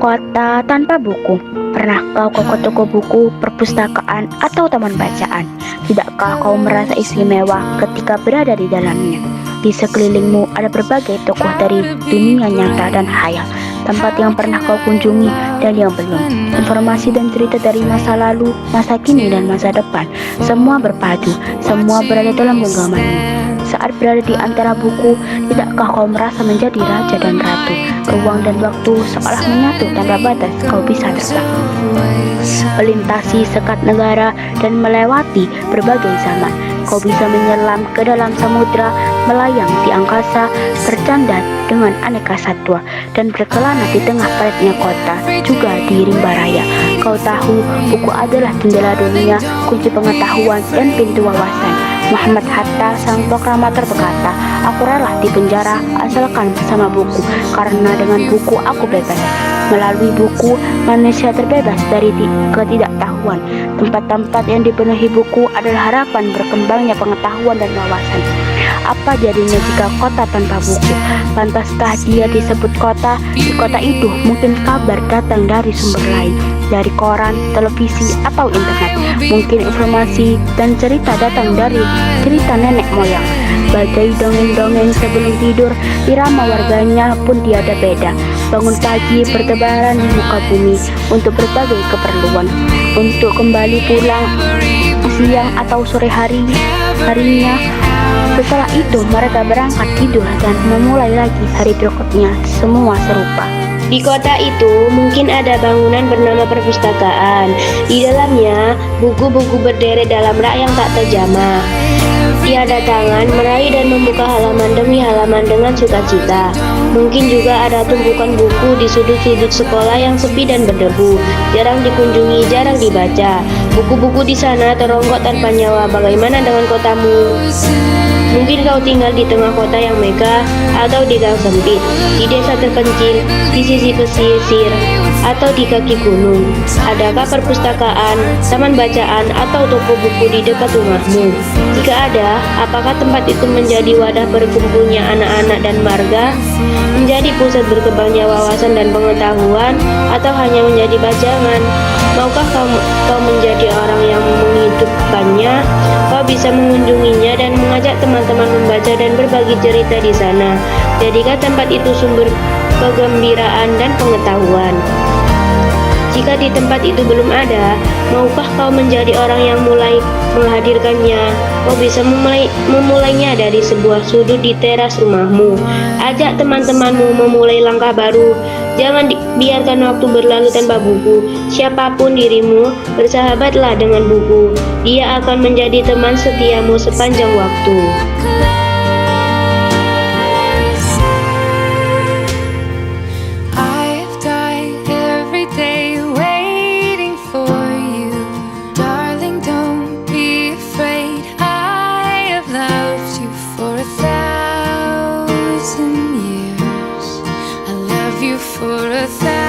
Kota tanpa buku. Pernah kau ke toko buku, perpustakaan, atau taman bacaan? Tidakkah kau merasa istimewa ketika berada di dalamnya? Di sekelilingmu ada berbagai tokoh dari dunia nyata dan hayal, tempat yang pernah kau kunjungi dan yang belum. Informasi dan cerita dari masa lalu, masa kini, dan masa depan, semua berpadu, semua berada dalam genggamanmu. Saat berada di antara buku, tidakkah kau merasa menjadi raja dan ratu? Ruang dan waktu seolah menyatu tanpa batas, kau bisa terbang, melintasi sekat negara dan melewati berbagai zaman. Kau bisa menyelam ke dalam samudra, melayang di angkasa, bercanda dengan aneka satwa, dan berkelana di tengah padatnya kota, juga di rimba raya. Kau tahu, buku adalah jendela dunia, kunci pengetahuan, dan pintu wawasan. Muhammad Hatta, sang proklamator, berkata, "Aku rela di penjara asalkan bersama buku, karena dengan buku aku bebas." Melalui buku, manusia terbebas dari ketidaktahuan. Tempat-tempat yang dipenuhi buku adalah harapan berkembangnya pengetahuan dan wawasan. Apa jadinya jika kota tanpa buku? Pantaskah dia disebut kota? Di kota itu mungkin kabar datang dari sumber lain, dari koran, televisi, atau internet. Mungkin informasi dan cerita datang dari cerita nenek moyang. Bagai dongeng-dongeng sebelum tidur, irama warganya pun tiada beda. Bangun pagi bertebaran di muka bumi untuk berbagai keperluan, untuk kembali pulang siang atau sore harinya. Setelah itu mereka berangkat tidur dan memulai lagi hari berikutnya, semua serupa. Di kota itu mungkin ada bangunan bernama perpustakaan. Di dalamnya buku-buku berderet dalam rak yang tak terjamah. Tiada tangan meraih dan membuka halaman demi halaman dengan sukacita. Mungkin juga ada tumpukan buku di sudut-sudut sekolah yang sepi dan berdebu, jarang dikunjungi, jarang dibaca. Buku-buku di sana teronggok tanpa nyawa. Bagaimana dengan kotamu? Mungkin kau tinggal di tengah kota yang megah, atau di gang sempit, di desa terpencil, di sisi pesisir, atau di kaki gunung. Adakah perpustakaan, taman bacaan, atau toko buku di dekat rumahmu? Jika ada, apakah tempat itu menjadi wadah berkumpulnya anak-anak dan marga? Menjadi pusat berkembangnya wawasan dan pengetahuan, atau hanya menjadi pajangan? Maukah kau menjadi orang yang menghidupkannya? Kau bisa mengunjunginya dan mengajak teman-teman membaca dan berbagi cerita di sana. Jadikan tempat itu sumber kegembiraan dan pengetahuan. Jika di tempat itu belum ada, maukah kau menjadi orang yang mulai menghadirkannya? Kau bisa memulainya dari sebuah sudut di teras rumahmu. Ajak teman-temanmu memulai langkah baru. Jangan biarkan waktu berlalu tanpa buku. Siapapun dirimu, bersahabatlah dengan buku. Dia akan menjadi teman setiamu sepanjang waktu. For 1,000